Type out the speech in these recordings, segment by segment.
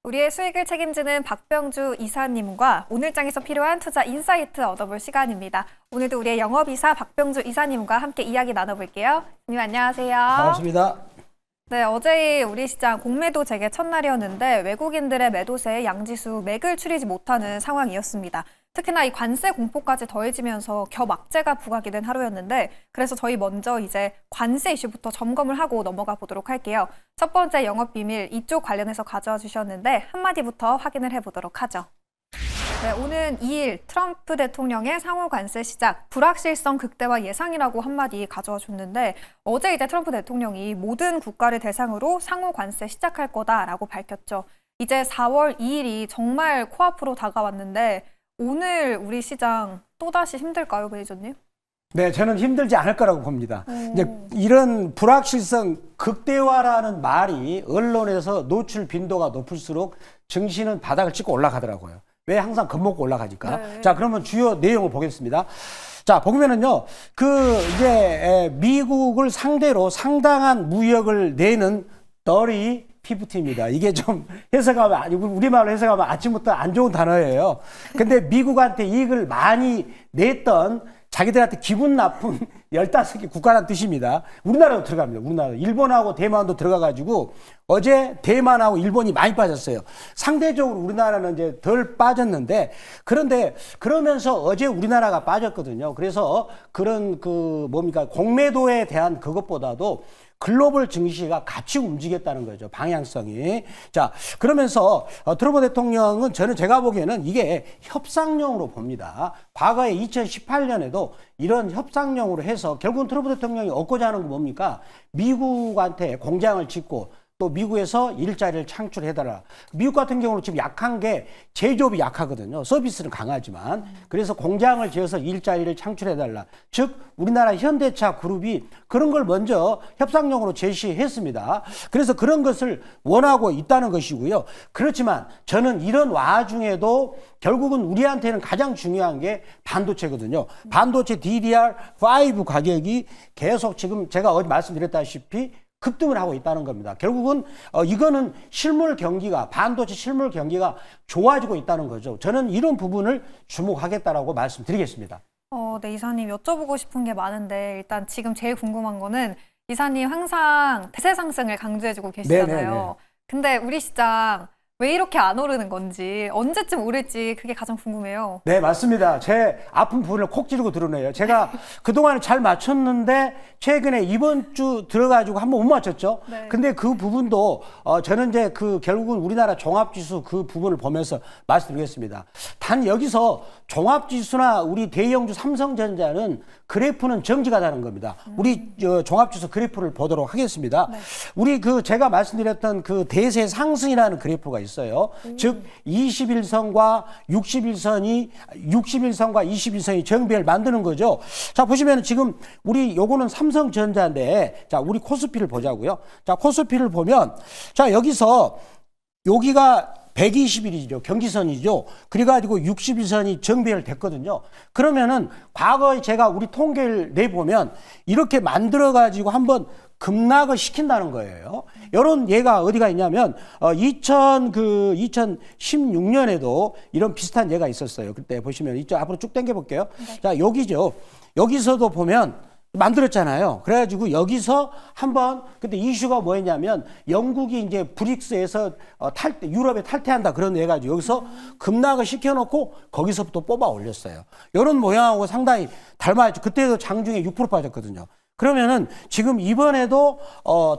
우리의 수익을 책임지는 박병주 이사님과 오늘장에서 필요한 투자 인사이트 얻어볼 시간입니다. 오늘도 우리의 영업이사 박병주 이사님과 함께 이야기 나눠볼게요. 님 안녕하세요. 반갑습니다. 네, 어제 우리 시장 공매도 재개 첫날이었는데 외국인들의 매도세에 양지수 맥을 추리지 못하는 상황이었습니다. 특히나 이 관세 공포까지 더해지면서 겹악재가 부각이 된 하루였는데 그래서 저희 먼저 이제 관세 이슈부터 점검을 하고 넘어가 보도록 할게요. 첫 번째 영업 비밀 이쪽 관련해서 가져와 주셨는데 한마디부터 확인을 해보도록 하죠. 네, 오는 2일 트럼프 대통령의 상호 관세 시작, 불확실성 극대화 예상이라고 한마디 가져와 줬는데 어제 이제 트럼프 대통령이 모든 국가를 대상으로 상호 관세 시작할 거다라고 밝혔죠. 이제 4월 2일이 정말 코앞으로 다가왔는데 오늘 우리 시장 또다시 힘들까요, 매니저님? 네, 저는 힘들지 않을 거라고 봅니다. 이제 이런 불확실성 극대화라는 말이 언론에서 노출 빈도가 높을수록 증시는 바닥을 찍고 올라가더라고요. 왜 항상 겁먹고 올라가니까. 네. 자, 그러면 주요 내용을 보겠습니다. 자, 보면은요, 이제 미국을 상대로 상당한 무역을 내는 더리 피프티입니다. 이게 좀 해석하면, 우리말로 해석하면 아침부터 안 좋은 단어예요. 근데 미국한테 이익을 많이 냈던 자기들한테 기분 나쁜 15개 국가라는 뜻입니다. 우리나라도 들어갑니다. 우리나라. 일본하고 대만도 들어가가지고 어제 대만하고 일본이 많이 빠졌어요. 상대적으로 우리나라는 이제 덜 빠졌는데 그런데 그러면서 어제 우리나라가 빠졌거든요. 그래서 그런 공매도에 대한 그것보다도 글로벌 증시가 같이 움직였다는 거죠. 방향성이. 자, 그러면서 트럼프 대통령은 제가 보기에는 이게 협상용으로 봅니다. 과거에 2018년에도 이런 협상용으로 해서 결국은 트럼프 대통령이 얻고자 하는 건 뭡니까? 미국한테 공장을 짓고 또 미국에서 일자리를 창출해달라. 미국 같은 경우는 지금 약한 게 제조업이 약하거든요. 서비스는 강하지만. 그래서 공장을 지어서 일자리를 창출해달라. 즉 우리나라 현대차 그룹이 그런 걸 먼저 협상용으로 제시했습니다. 그래서 그런 것을 원하고 있다는 것이고요. 그렇지만 저는 이런 와중에도 결국은 우리한테는 가장 중요한 게 반도체거든요. 반도체 DDR5 가격이 계속 지금 제가 어제 말씀드렸다시피 급등을 하고 있다는 겁니다. 결국은 이거는 반도체 실물 경기가 좋아지고 있다는 거죠. 저는 이런 부분을 주목하겠다라고 말씀드리겠습니다. 네, 이사님 여쭤보고 싶은 게 많은데 일단 지금 제일 궁금한 거는 이사님 항상 대세 상승을 강조해주고 계시잖아요. 네네네. 근데 우리 시장 왜 이렇게 안 오르는 건지 언제쯤 오를지 그게 가장 궁금해요. 네, 맞습니다. 제 아픈 부분을 콕 찌르고 드러내요. 제가 그동안 잘 맞췄는데 최근에 이번 주 들어가지고 한번 못 맞췄죠. 네. 근데 그 부분도 저는 이제 결국은 우리나라 종합지수 그 부분을 보면서 말씀드리겠습니다. 단 여기서 종합지수나 우리 대형주 삼성전자는 그래프는 정지가다는 겁니다. 우리 종합지수 그래프를 보도록 하겠습니다. 네. 우리 제가 말씀드렸던 대세 상승이라는 그래프가 있어요. 즉 21선과 61선과 21선이 정배를 만드는 거죠. 자, 보시면 지금 요거는 삼성전자인데 자, 우리 코스피를 보자고요. 자, 코스피를 보면 자, 여기가 120일이죠. 경지선이죠. 그래가지고 61선이 정배열됐거든요. 그러면은 과거에 제가 우리 통계를 내보면 이렇게 만들어가지고 한번 급락을 시킨다는 거예요. 이런 예가 어디가 있냐면 2016년에도 이런 비슷한 예가 있었어요. 그때 보시면 이쪽 앞으로 쭉 당겨 볼게요. 네. 자, 여기죠. 여기서도 보면 만들었잖아요. 그래가지고 여기서 한번 그때 이슈가 뭐였냐면 영국이 이제 브릭스에서 유럽에 탈퇴한다 그런 애 가지고 여기서 급락을 시켜놓고 거기서부터 뽑아 올렸어요. 이런 모양하고 상당히 닮아있죠. 그때도 장중에 6% 빠졌거든요. 그러면은 지금 이번에도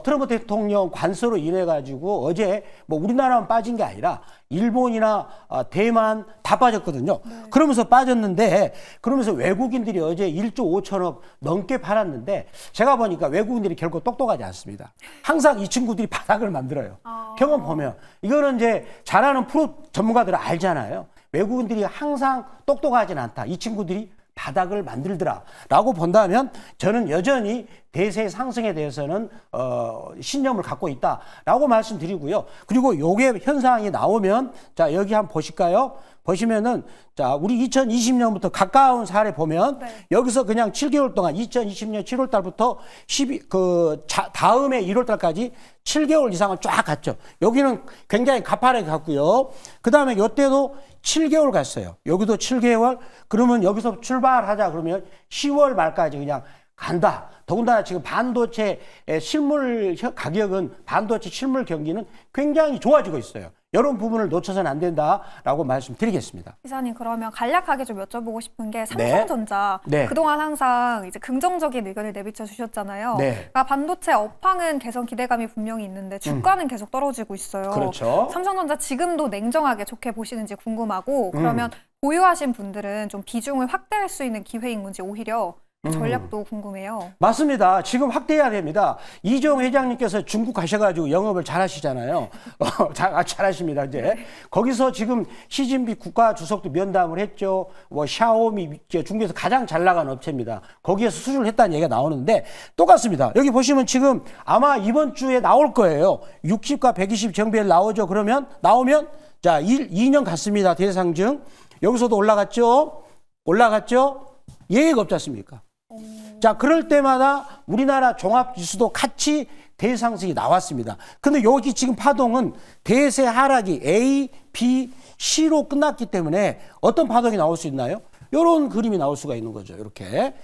트럼프 대통령 관세로 인해 가지고 어제 뭐 우리나라만 빠진 게 아니라 일본이나 대만 다 빠졌거든요. 네. 그러면서 빠졌는데 그러면서 외국인들이 어제 1조 5천억 넘게 팔았는데 제가 보니까 외국인들이 결코 똑똑하지 않습니다. 항상 이 친구들이 바닥을 만들어요. 경험 보면 이거는 이제 잘하는 프로 전문가들은 알잖아요. 외국인들이 항상 똑똑하진 않다. 이 친구들이 바닥을 만들더라 라고 본다면 저는 여전히 대세 상승에 대해서는 신념을 갖고 있다라고 말씀드리고요. 그리고 요게 현상이 나오면 자, 여기 한번 보실까요? 보시면은 자, 우리 2020년부터 가까운 사례 보면 네. 여기서 그냥 7개월 동안 2020년 7월 달부터 다음해 1월 달까지 7개월 이상은 쫙 갔죠. 여기는 굉장히 가파르게 갔고요. 그 다음에 이때도 7개월 갔어요. 여기도 7개월. 그러면 여기서 출발하자 그러면 10월 말까지 그냥 간다. 더군다나 지금 반도체 실물 가격은 반도체 실물 경기는 굉장히 좋아지고 있어요. 이런 부분을 놓쳐서는 안 된다라고 말씀드리겠습니다. 기자님, 그러면 간략하게 좀 여쭤보고 싶은 게 삼성전자 네. 그동안 항상 이제 긍정적인 의견을 내비쳐 주셨잖아요. 네. 그러니까 반도체 업황은 개선 기대감이 분명히 있는데 주가는 계속 떨어지고 있어요. 그렇죠. 삼성전자 지금도 냉정하게 좋게 보시는지 궁금하고 그러면 보유하신 분들은 좀 비중을 확대할 수 있는 기회인 건지 오히려 전략도 궁금해요. 맞습니다. 지금 확대해야 됩니다. 이종 회장님께서 중국 가셔가지고 영업을 잘 하시잖아요. 잘 하십니다, 이제. 네. 거기서 지금 시진핑 국가 주석도 면담을 했죠. 뭐, 샤오미, 중국에서 가장 잘 나가는 업체입니다. 거기에서 수주를 했다는 얘기가 나오는데 똑같습니다. 여기 보시면 지금 아마 이번 주에 나올 거예요. 60과 120 정비를 나오죠. 그러면, 나오면, 자, 2년 갔습니다. 대상증. 여기서도 올라갔죠? 예의가 없지 않습니까? 자, 그럴 때마다 우리나라 종합지수도 같이 대상승이 나왔습니다. 근데 여기 지금 파동은 대세 하락이 A, B, C로 끝났기 때문에 어떤 파동이 나올 수 있나요? 이런 그림이 나올 수가 있는 거죠. 이렇게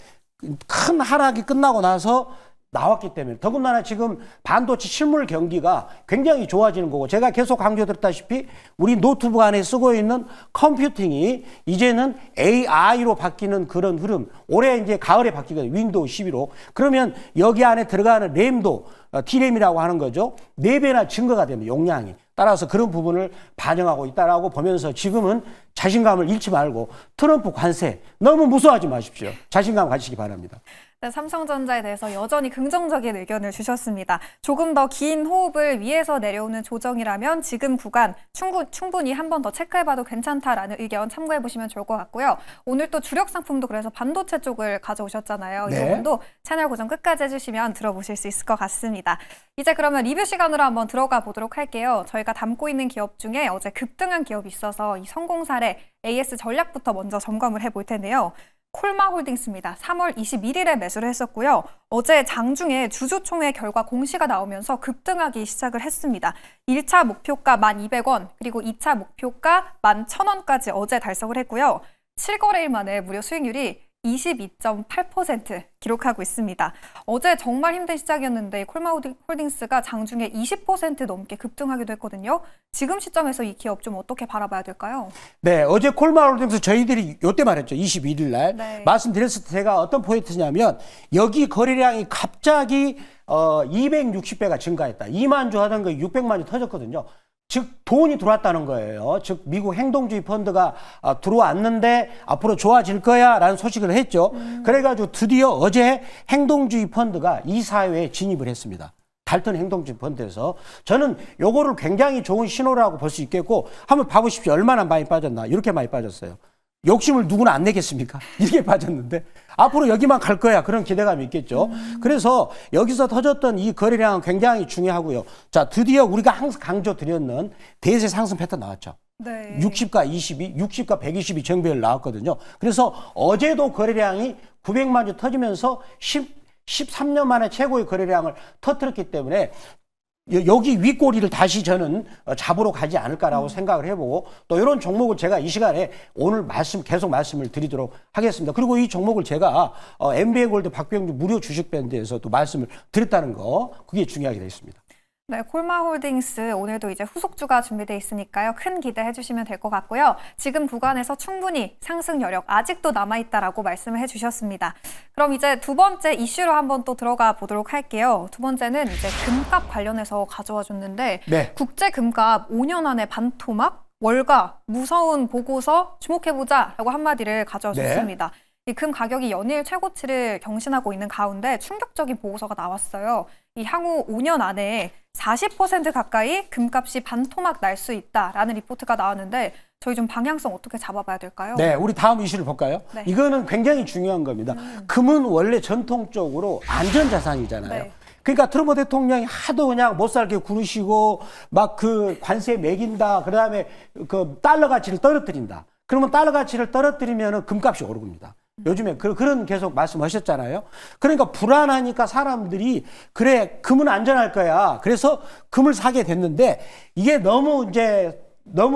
큰 하락이 끝나고 나서 나왔기 때문에 더군다나 지금 반도체 실물 경기가 굉장히 좋아지는 거고 제가 계속 강조드렸다시피 우리 노트북 안에 쓰고 있는 컴퓨팅이 이제는 AI로 바뀌는 그런 흐름 올해 이제 가을에 바뀌거든요. 윈도우 12로 그러면 여기 안에 들어가는 램도 D램이라고 하는 거죠. 4배나 증가가 됩니다. 용량이. 따라서 그런 부분을 반영하고 있다라고 보면서 지금은 자신감을 잃지 말고 트럼프 관세 너무 무서워하지 마십시오. 자신감 가지시기 바랍니다. 네, 삼성전자에 대해서 여전히 긍정적인 의견을 주셨습니다. 조금 더 긴 호흡을 위에서 내려오는 조정이라면 지금 구간 충분히 한 번 더 체크해봐도 괜찮다라는 의견 참고해보시면 좋을 것 같고요. 오늘 또 주력 상품도 그래서 반도체 쪽을 가져오셨잖아요. 네. 이 부분도 채널 고정 끝까지 해주시면 들어보실 수 있을 것 같습니다. 이제 그러면 리뷰 시간으로 한번 들어가 보도록 할게요. 저희가 담고 있는 기업 중에 어제 급등한 기업이 있어서 이 성공 사례 AS 전략부터 먼저 점검을 해볼 텐데요. 콜마홀딩스입니다. 3월 21일에 매수를 했었고요. 어제 장중에 주주총회 결과 공시가 나오면서 급등하기 시작을 했습니다. 1차 목표가 1,200원, 그리고 2차 목표가 11,000원까지 어제 달성을 했고요. 7거래일 만에 무려 수익률이 22.8% 기록하고 있습니다. 어제 정말 힘든 시작이었는데 콜마홀딩스가 장중에 20% 넘게 급등하기도 했거든요. 지금 시점에서 이 기업 좀 어떻게 바라봐야 될까요? 네, 어제 콜마홀딩스 저희들이 요때 말했죠. 21일 날. 네. 말씀드렸을 때 제가 어떤 포인트냐면 여기 거래량이 갑자기 260배가 증가했다. 2만 주 하던 거 600만 주 터졌거든요. 즉 돈이 들어왔다는 거예요. 즉 미국 행동주의 펀드가 들어왔는데 앞으로 좋아질 거야 라는 소식을 했죠. 그래가지고 드디어 어제 행동주의 펀드가 이 사회에 진입을 했습니다. 달턴 행동주의 펀드에서 저는 요거를 굉장히 좋은 신호라고 볼 수 있겠고 한번 봐보십시오. 얼마나 많이 빠졌나. 이렇게 많이 빠졌어요. 욕심을 누구나 안 내겠습니까? 이렇게 빠졌는데 앞으로 여기만 갈 거야 그런 기대감이 있겠죠. 그래서 여기서 터졌던 이 거래량은 굉장히 중요하고요. 자, 드디어 우리가 항상 강조드렸는 대세 상승 패턴 나왔죠. 네. 60과 22, 60과 120이 정배열 나왔거든요. 그래서 어제도 거래량이 900만 주 터지면서 13년 만에 최고의 거래량을 터뜨렸기 때문에 여기 윗꼬리를 다시 저는 잡으러 가지 않을까라고 생각을 해보고 또 이런 종목을 제가 이 시간에 오늘 계속 말씀을 드리도록 하겠습니다. 그리고 이 종목을 제가 MBA골드 박병주 무료 주식밴드에서 또 말씀을 드렸다는 거 그게 중요하게 되어 있습니다. 네, 콜마홀딩스 오늘도 이제 후속주가 준비되어 있으니까요. 큰 기대해 주시면 될 것 같고요. 지금 구간에서 충분히 상승 여력 아직도 남아있다라고 말씀을 해주셨습니다. 그럼 이제 두 번째 이슈로 한번 또 들어가 보도록 할게요. 두 번째는 이제 금값 관련해서 가져와 줬는데 네. 국제 금값 5년 안에 반토막, 월가, 무서운 보고서 주목해보자라고 한마디를 가져와 줬습니다. 이 금 가격이 연일 최고치를 경신하고 있는 가운데 충격적인 보고서가 나왔어요. 이 향후 5년 안에 40% 가까이 금값이 반토막 날 수 있다라는 리포트가 나왔는데 저희 좀 방향성 어떻게 잡아봐야 될까요? 네, 우리 다음 이슈를 볼까요? 네. 이거는 굉장히 중요한 겁니다. 금은 원래 전통적으로 안전자산이잖아요. 네. 그러니까 트럼프 대통령이 하도 그냥 못 살게 구르시고 막 그 관세 매긴다. 그다음에 그 달러 가치를 떨어뜨린다. 그러면 달러 가치를 떨어뜨리면 금값이 오릅니다. 요즘에 그런 계속 말씀하셨잖아요. 그러니까 불안하니까 사람들이 그래 금은 안전할 거야. 그래서 금을 사게 됐는데 이게 너무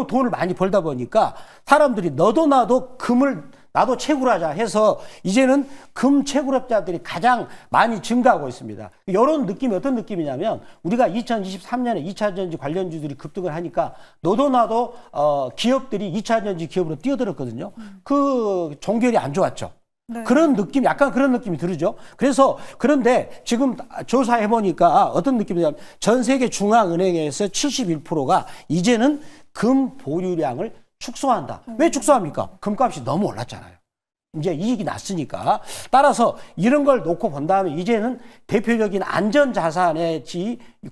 돈을 많이 벌다 보니까 사람들이 너도 나도 금을 나도 채굴하자 해서 이제는 금 채굴업자들이 가장 많이 증가하고 있습니다. 이런 느낌이 어떤 느낌이냐면 우리가 2023년에 2차전지 관련주들이 급등을 하니까 너도 나도 기업들이 2차전지 기업으로 뛰어들었거든요. 그 종결이 안 좋았죠. 네. 그런 느낌, 약간 그런 느낌이 들죠. 그래서 그런데 지금 조사해 보니까 어떤 느낌이냐면 전 세계 중앙은행에서 71%가 이제는 금 보유량을 축소한다. 왜 축소합니까? 금값이 너무 올랐잖아요. 이제 이익이 났으니까. 따라서 이런 걸 놓고 본 다음에 이제는 대표적인 안전자산의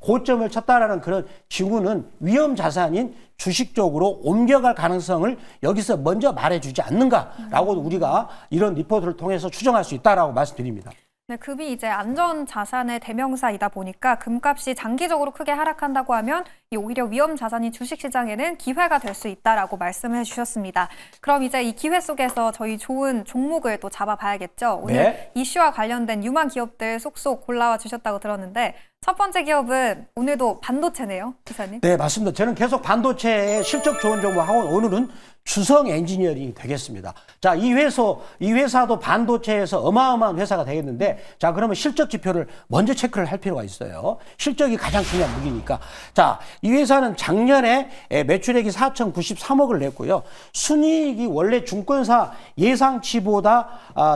고점을 쳤다라는 그런 징후는 위험자산인 주식 쪽으로 옮겨갈 가능성을 여기서 먼저 말해주지 않는가라고 우리가 이런 리포트를 통해서 추정할 수 있다라고 말씀드립니다. 네, 금이 이제 안전 자산의 대명사이다 보니까 금값이 장기적으로 크게 하락한다고 하면 이 오히려 위험 자산인 주식 시장에는 기회가 될 수 있다라고 말씀을 해주셨습니다. 그럼 이제 이 기회 속에서 저희 좋은 종목을 또 잡아봐야겠죠. 오늘 네. 이슈와 관련된 유망 기업들 속속 골라와 주셨다고 들었는데 첫 번째 기업은 오늘도 반도체네요, 기사님. 네, 맞습니다. 저는 계속 반도체의 실적 좋은 종목하고 오늘은 주성 엔지니어링이 되겠습니다. 자, 이 회사도 반도체에서 어마어마한 회사가 되겠는데, 자, 그러면 실적 지표를 먼저 체크를 할 필요가 있어요. 실적이 가장 중요한 무기니까. 자, 이 회사는 작년에 매출액이 4,093억을 냈고요. 순이익이 원래 증권사 예상치보다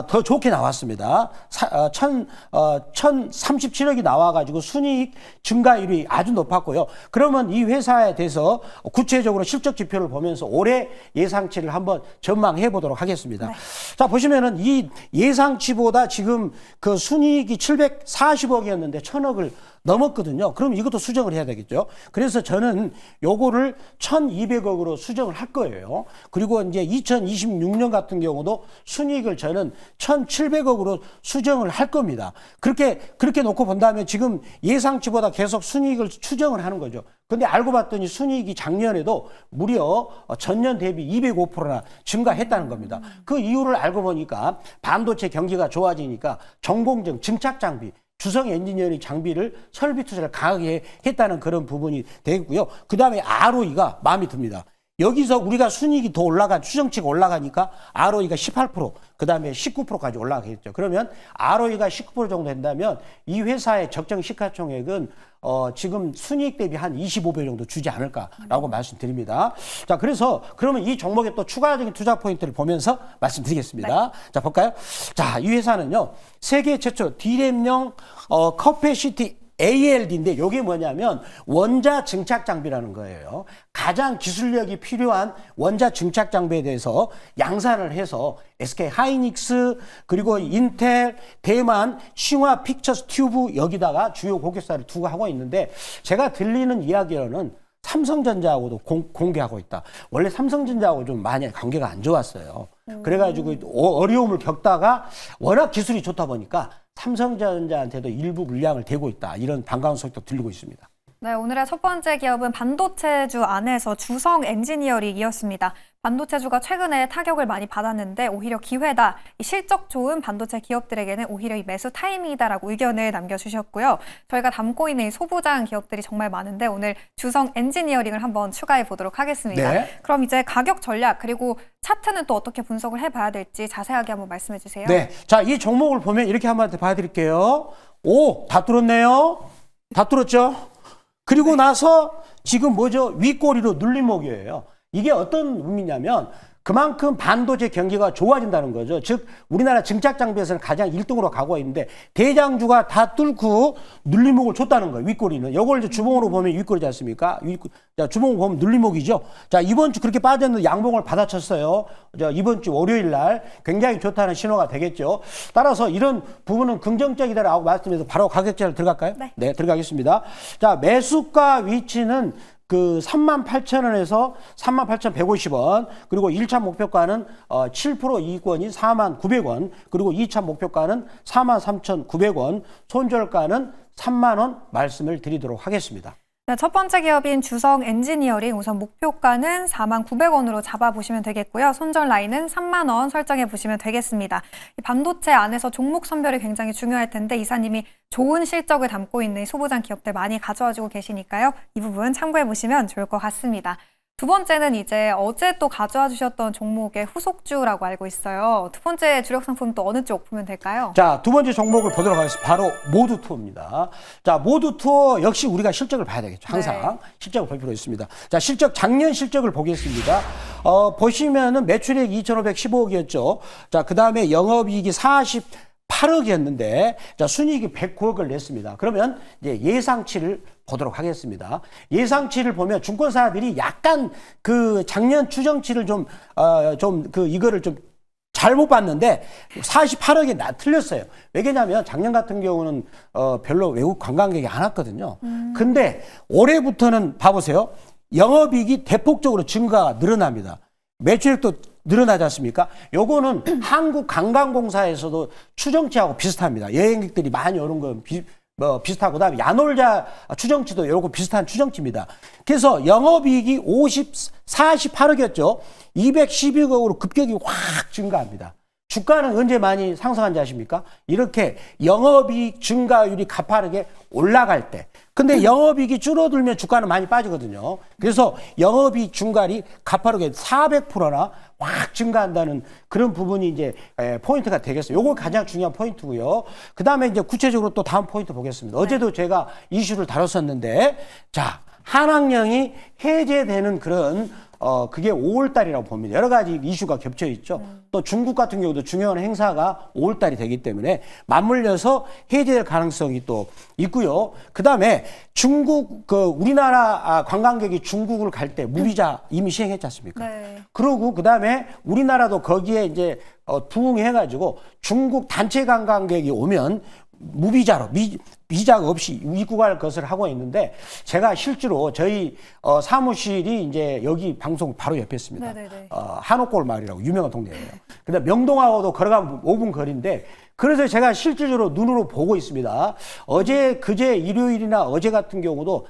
더 좋게 나왔습니다. 1,037억이 나와가지고 순이익 증가율이 아주 높았고요. 그러면 이 회사에 대해서 구체적으로 실적 지표를 보면서 올해 예상치를 한번 전망해 보도록 하겠습니다. 네. 자, 보시면은 이 예상치보다 지금 그 순이익이 740억이었는데 1,000억을 넘었거든요. 그럼 이것도 수정을 해야 되겠죠. 그래서 저는 요거를 1,200억으로 수정을 할 거예요. 그리고 이제 2026년 같은 경우도 순이익을 저는 1,700억으로 수정을 할 겁니다. 그렇게 놓고 본다면 지금 예상치보다 계속 순이익을 추정을 하는 거죠. 근데 알고 봤더니 순이익이 작년에도 무려 전년 대비 205%나 증가했다는 겁니다. 그 이유를 알고 보니까 반도체 경기가 좋아지니까 전공정, 증착 장비, 주성 엔지니어링 장비를 설비 투자를 강하게 했다는 그런 부분이 되겠고요. 그 다음에 ROE가 마음에 듭니다. 여기서 우리가 순이익이 더 추정치가 올라가니까 ROE가 18%, 그 다음에 19%까지 올라가겠죠. 그러면 ROE가 19% 정도 된다면 이 회사의 적정 시가총액은 지금 순이익 대비 한 25배 정도 주지 않을까라고 말씀드립니다. 자, 그러면 이 종목에 또 추가적인 투자 포인트를 보면서 말씀드리겠습니다. 네. 자, 볼까요? 자, 이 회사는요, 세계 최초 D램용 커패시티 ALD인데 이게 뭐냐면 원자 증착 장비라는 거예요. 가장 기술력이 필요한 원자 증착 장비에 대해서 양산을 해서 SK 하이닉스 그리고 인텔, 대만, 싱화 픽처스 튜브 여기다가 주요 고객사를 두고 하고 있는데 제가 들리는 이야기로는 삼성전자하고도 공개하고 있다. 원래 삼성전자하고 좀 많이 관계가 안 좋았어요. 그래가지고 어려움을 겪다가 워낙 기술이 좋다 보니까 삼성전자한테도 일부 물량을 대고 있다. 이런 반가운 소식도 들리고 있습니다. 네, 오늘의 첫 번째 기업은 반도체주 안에서 주성 엔지니어링이었습니다. 반도체주가 최근에 타격을 많이 받았는데 오히려 기회다. 이 실적 좋은 반도체 기업들에게는 오히려 이 매수 타이밍이다라고 의견을 남겨주셨고요. 저희가 담고 있는 이 소부장 기업들이 정말 많은데 오늘 주성 엔지니어링을 한번 추가해 보도록 하겠습니다. 네. 그럼 이제 가격 전략 그리고 차트는 또 어떻게 분석을 해봐야 될지 자세하게 한번 말씀해 주세요. 네, 자, 이 종목을 보면 이렇게 한번 봐드릴게요. 오, 다 뚫었네요. 다 뚫었죠? 그리고 나서 지금 뭐죠? 윗꼬리로 눌림목이에요. 이게 어떤 의미냐면 그만큼 반도체 경기가 좋아진다는 거죠. 즉 우리나라 증착 장비에서는 가장 1등으로 가고 있는데 대장주가 다 뚫고 눌림목을 줬다는 거예요. 윗꼬리는. 이걸 이제 주봉으로 보면 윗꼬리지 않습니까? 자, 주봉으로 보면 눌림목이죠. 자, 이번 주 그렇게 빠졌는데 양봉을 받아쳤어요. 자, 이번 주 월요일 날 굉장히 좋다는 신호가 되겠죠. 따라서 이런 부분은 긍정적이다라고 말씀해서 바로 가격대를 들어갈까요? 네. 네, 들어가겠습니다. 자, 매수가 위치는 그 38,000원에서 38,150원, 그리고 1차 목표가는 7% 이익권인 49,900원, 그리고 2차 목표가는 43,900원, 손절가는 3만 원 말씀을 드리도록 하겠습니다. 네, 첫 번째 기업인 주성 엔지니어링 우선 목표가는 49,000원으로 잡아보시면 되겠고요. 손절 라인은 30,000원 설정해 보시면 되겠습니다. 이 반도체 안에서 종목 선별이 굉장히 중요할 텐데 이사님이 좋은 실적을 담고 있는 소부장 기업들 많이 가져와주고 계시니까요. 이 부분 참고해 보시면 좋을 것 같습니다. 두 번째는 이제 어제 또 가져와 주셨던 종목의 후속주라고 알고 있어요. 두 번째 주력 상품 또 어느 쪽 보면 될까요? 자, 두 번째 종목을 보도록 하겠습니다. 바로 모두투어입니다. 자, 모두투어 역시 우리가 실적을 봐야 되겠죠. 항상 실적을 볼 필요가 있습니다. 자, 실적 작년 실적을 보겠습니다. 보시면은 매출액 2,515억이었죠. 자, 그다음에 영업이익이 48억이었는데 자, 순이익이 109억을 냈습니다. 그러면 이제 예상치를 보도록 하겠습니다. 예상치를 보면 증권사들이 약간 그 작년 추정치를 이거를 좀 잘못 봤는데 48억이 틀렸어요. 왜냐면 작년 같은 경우는 별로 외국 관광객이 안 왔거든요. 근데 올해부터는 봐보세요. 영업이익이 대폭적으로 증가가 늘어납니다. 매출액도 늘어나지 않습니까? 요거는 한국관광공사에서도 추정치하고 비슷합니다. 여행객들이 많이 오는 건 비슷하고, 그다음에 야놀자 추정치도 요거 비슷한 추정치입니다. 그래서 영업이익이 48억이었죠. 212억으로 급격히 확 증가합니다. 주가는 언제 많이 상승한지 아십니까? 이렇게 영업이익 증가율이 가파르게 올라갈 때. 근데 영업이익이 줄어들면 주가는 많이 빠지거든요. 그래서 영업이익 증가율이 가파르게 400%나 확 증가한다는 그런 부분이 이제 포인트가 되겠어요. 요거 가장 중요한 포인트고요. 그 다음에 이제 구체적으로 또 다음 포인트 보겠습니다. 어제도 제가 이슈를 다뤘었는데, 자, 한학령이 해제되는 그런 그게 5월달이라고 봅니다. 여러 가지 이슈가 겹쳐 있죠. 또 중국 같은 경우도 중요한 행사가 5월달이 되기 때문에 맞물려서 해제될 가능성이 또 있고요. 그 다음에 중국, 우리나라 관광객이 중국을 갈 때 무비자 이미 시행했지 않습니까? 네. 그러고 그 다음에 우리나라도 거기에 이제 부응해가지고 중국 단체 관광객이 오면 무비자로 비자가 없이 입국할 것을 하고 있는데 제가 실제로 저희 사무실이 이제 여기 방송 바로 옆에 있습니다. 한옥골 마을이라고 유명한 동네예요. 근데 명동하고도 걸어가면 5분 거리인데 그래서 제가 실질적으로 눈으로 보고 있습니다. 어제 그제 일요일이나 어제 같은 경우도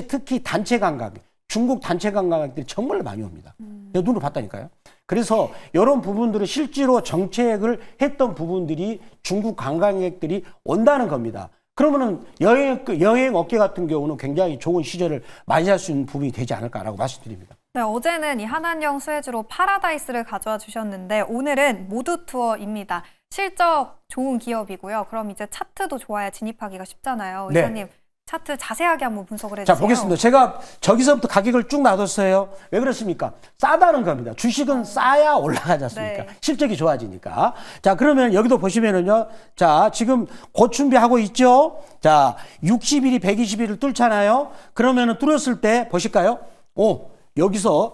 특히 단체 관광객 중국 단체 관광객들이 정말 많이 옵니다. 내가 눈으로 봤다니까요. 그래서 이런 부분들을 실제로 정책을 했던 부분들이 중국 관광객들이 온다는 겁니다. 그러면은 여행 업계 같은 경우는 굉장히 좋은 시절을 맞이할 수 있는 부분이 되지 않을까라고 말씀드립니다. 네, 어제는 이 한한령 수혜주로 파라다이스를 가져와 주셨는데 오늘은 모두투어입니다. 실적 좋은 기업이고요. 그럼 이제 차트도 좋아야 진입하기가 쉽잖아요. 네. 이사님. 차트 자세하게 한번 분석을 해주세요. 자, 보겠습니다. 제가 저기서부터 가격을 쭉 놔뒀어요. 왜 그렇습니까? 싸다는 겁니다. 주식은 싸야 올라가지 않습니까? 네. 실적이 좋아지니까. 자, 그러면 여기도 보시면은요. 자, 지금 곧 준비하고 있죠? 자, 60일이 120일을 뚫잖아요. 그러면은 뚫었을 때 보실까요? 여기서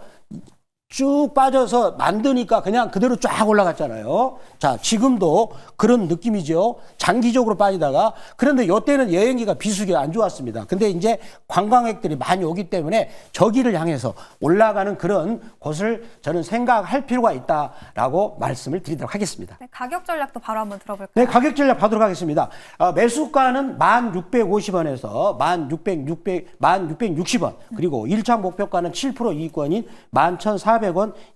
쭉 빠져서 만드니까 그냥 그대로 쫙 올라갔잖아요. 자, 지금도 그런 느낌이죠. 장기적으로 빠지다가. 그런데 이때는 여행기가 비수기 안 좋았습니다. 근데 이제 관광객들이 많이 오기 때문에 저기를 향해서 올라가는 그런 곳을 저는 생각할 필요가 있다라고 말씀을 드리도록 하겠습니다. 네, 가격 전략도 바로 한번 들어볼까요? 네, 가격 전략 봐도록 하겠습니다. 매수가는 1,650원에서 1,660원. 그리고 1차 목표가는 7% 이익권인 11,400원,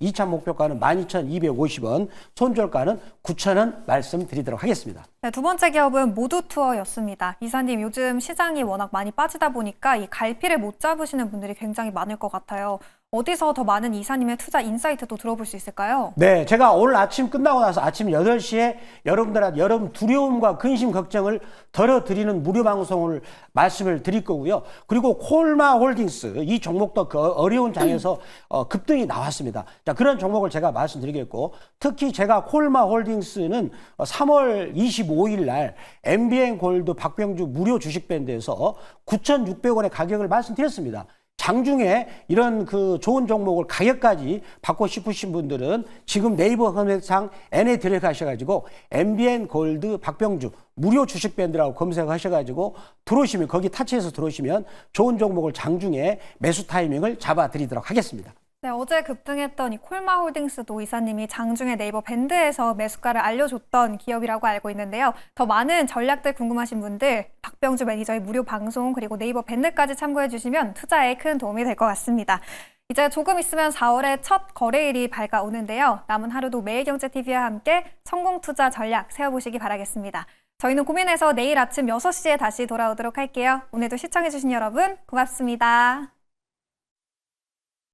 2차 목표가는 12,250원, 손절가는 9,000원 말씀드리도록 하겠습니다. 네, 두 번째 기업은 모두투어였습니다. 이사님, 요즘 시장이 워낙 많이 빠지다 보니까 이 갈피를 못 잡으시는 분들이 굉장히 많을 것 같아요. 어디서 더 많은 이사님의 투자 인사이트도 들어볼 수 있을까요? 네, 제가 오늘 아침 끝나고 나서 아침 8시에 여러분들한테 여러분 두려움과 근심 걱정을 덜어드리는 무료 방송을 말씀을 드릴 거고요. 그리고 콜마 홀딩스 이 종목도 그 어려운 장에서 급등이 나왔습니다. 자, 그런 종목을 제가 말씀드리겠고, 특히 제가 콜마 홀딩스는 3월 25일 날 MBN 골드 박병주 무료 주식 밴드에서 9,600원의 가격을 말씀드렸습니다. 장중에 이런 그 좋은 종목을 가격까지 받고 싶으신 분들은 지금 네이버 검색창 N에 들어가셔가지고 MBN 골드 박병주 무료 주식 밴드라고 검색하셔가지고 들어오시면 거기 타치해서 들어오시면 좋은 종목을 장중에 매수 타이밍을 잡아드리도록 하겠습니다. 네, 어제 급등했던 이 콜마홀딩스도 이사님이 장중에 네이버 밴드에서 매수가를 알려줬던 기업이라고 알고 있는데요. 더 많은 전략들 궁금하신 분들 박병주 매니저의 무료 방송 그리고 네이버 밴드까지 참고해 주시면 투자에 큰 도움이 될 것 같습니다. 이제 조금 있으면 4월의 첫 거래일이 밝아오는데요. 남은 하루도 매일경제TV와 함께 성공 투자 전략 세워보시기 바라겠습니다. 저희는 고민해서 내일 아침 6시에 다시 돌아오도록 할게요. 오늘도 시청해주신 여러분 고맙습니다.